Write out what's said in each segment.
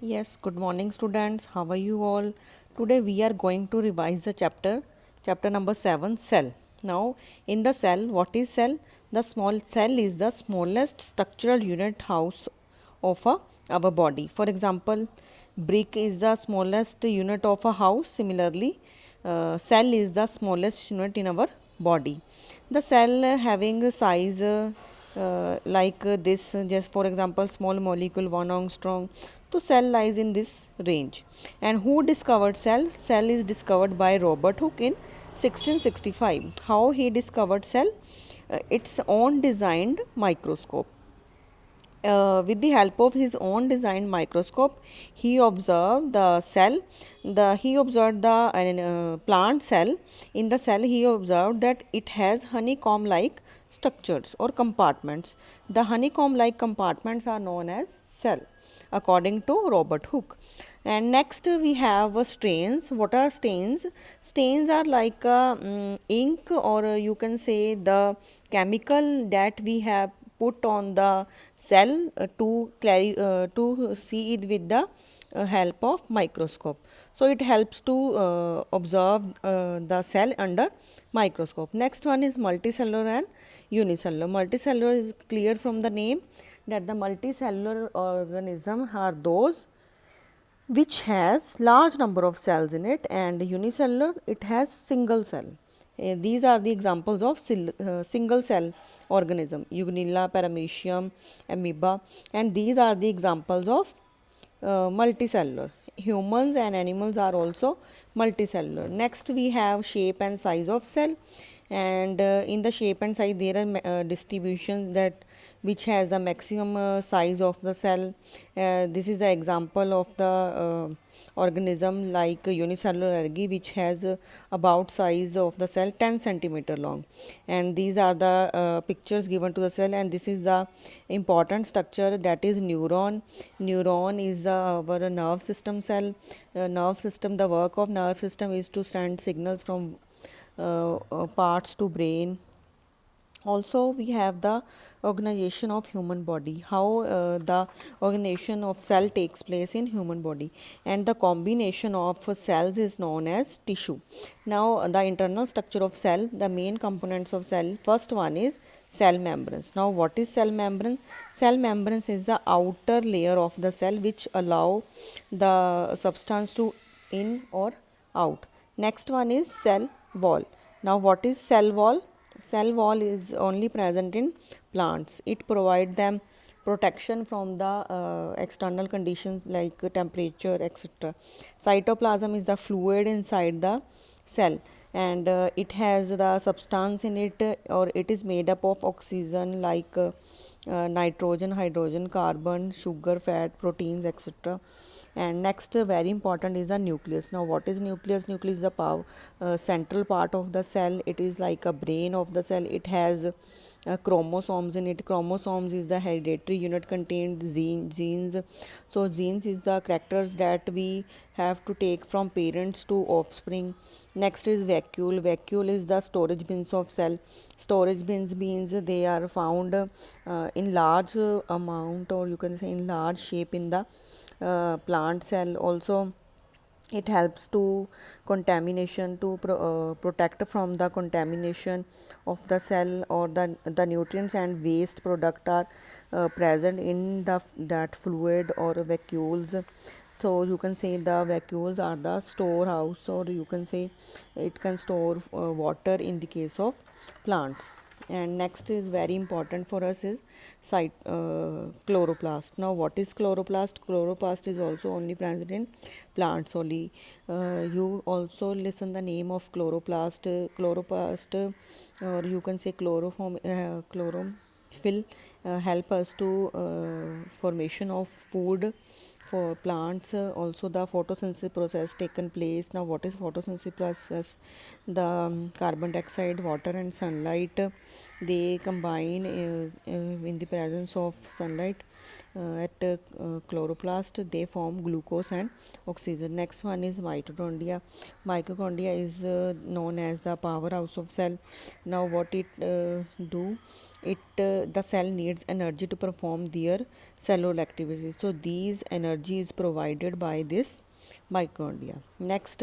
Yes, good morning, students. How are you all? Today we are going to revise the chapter number 7, cell. Now, in the cell, what is cell? The small cell is the smallest structural unit house of our body. For example, brick is the smallest unit of a house. Similarly, cell is the smallest unit in our body. The cell having a size like this, just for example, small molecule 1 angstrom. So cell lies in this range. And who discovered cell? Cell is discovered by Robert Hooke in 1665. How he discovered cell? Its own designed microscope. With the help of his own designed microscope, he observed the cell. He observed the plant cell. In the cell, he observed that it has honeycomb-like structures or compartments. The honeycomb-like compartments are known as cell, according to Robert Hooke. And next we have stains. What are stains? Stains are like ink, or you can say the chemical that we have put on the cell to see it with the help of microscope. So it helps to observe the cell under microscope. Next one is multicellular and unicellular. Multicellular is clear from the name that the multicellular organism are those which has large number of cells in it, and unicellular it has single cell. These are the examples of single cell organism: Euglena, Paramecium, amoeba, and these are the examples of multicellular. Humans and animals are also multicellular. Next we have shape and size of cell, and in the shape and size there are distributions that which has the maximum size of the cell. This is the example of the organism like unicellular algae, which has about size of the cell 10 centimeter long. And these are the pictures given to the cell, and this is the important structure, that is neuron. Neuron is our nerve system cell. Nerve system, the work of nerve system is to send signals from parts to brain. Also we have the organization of human body, how the organization of cell takes place in human body, and the combination of cells is known as tissue. Now the internal structure of cell, the main components of cell, first one is cell membranes. Now what is cell membrane? Cell membranes is the outer layer of the cell which allow the substance to in or out. Next one is cell wall. Now what is cell wall? Cell wall is only present in plants. It provides them protection from the external conditions like temperature, etc. Cytoplasm is the fluid inside the cell, and it has the substance in it, or it is made up of oxygen like nitrogen, hydrogen, carbon, sugar, fat, proteins, etc. And next very important is the nucleus. Now what is nucleus? Nucleus is the power central part of the cell. It is like a brain of the cell. It has chromosomes in it. Chromosomes is the hereditary unit contained genes. So genes is the characters that we have to take from parents to offspring. Next is vacuole. Vacuole is the storage bins of cell. Storage bins means they are found in large amount, or you can say in large shape in the plant cell. Also it helps to contamination, to protect from the contamination of the cell, or the nutrients and waste product are present in the that fluid or vacuoles. So you can say the vacuoles are the storehouse, or you can say it can store water in the case of plants. And next is very important for us is chloroplast. Now what is chloroplast? Chloroplast is also only present in plants only. You also listen the name of chloroplast. Chloroplast, or you can say chloroform, chlorophyll, help us to formation of food for plants. Also the photosynthesis process taken place. Now what is photosynthesis process? The carbon dioxide, water and sunlight, they combine in the presence of sunlight at chloroplast. They form glucose and oxygen. Next one is mitochondria. Mitochondria is known as the powerhouse of cell. Now what it do? the cell needs energy to perform their cellular activities. So these energy is provided by this mitochondria. Next,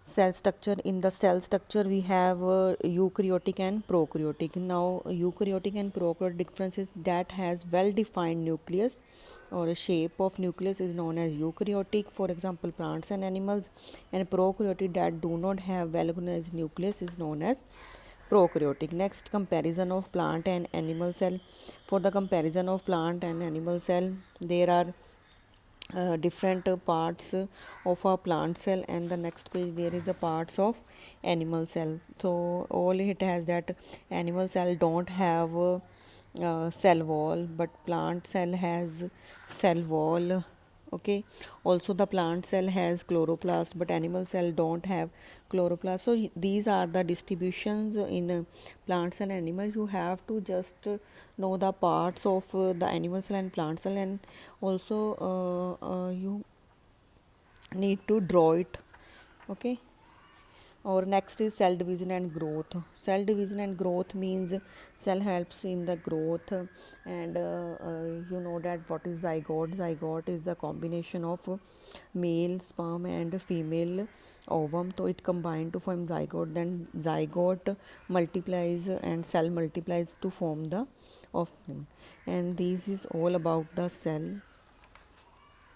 cell structure. In the cell structure we have eukaryotic and prokaryotic. Now eukaryotic and prokaryotic difference is that has well defined nucleus or a shape of nucleus is known as eukaryotic, for example plants and animals, and prokaryotic that do not have well organized nucleus is known as prokaryotic. Next, comparison of plant and animal cell. For the comparison of plant and animal cell, there are different parts of a plant cell, and the next page there is a parts of animal cell. So all it has that animal cell don't have cell wall, but plant cell has cell wall. Okay, also the plant cell has chloroplast, but animal cell don't have chloroplast. So these are the distributions in plants and animals. You have to just know the parts of the animal cell and plant cell, and also you need to draw it. Okay, or next is cell division and growth. Cell division and growth means cell helps in the growth, and you know that what is zygote. Zygote is a combination of male sperm and female ovum, so it combined to form zygote. Then zygote multiplies and cell multiplies to form the offspring. And this is all about the cell.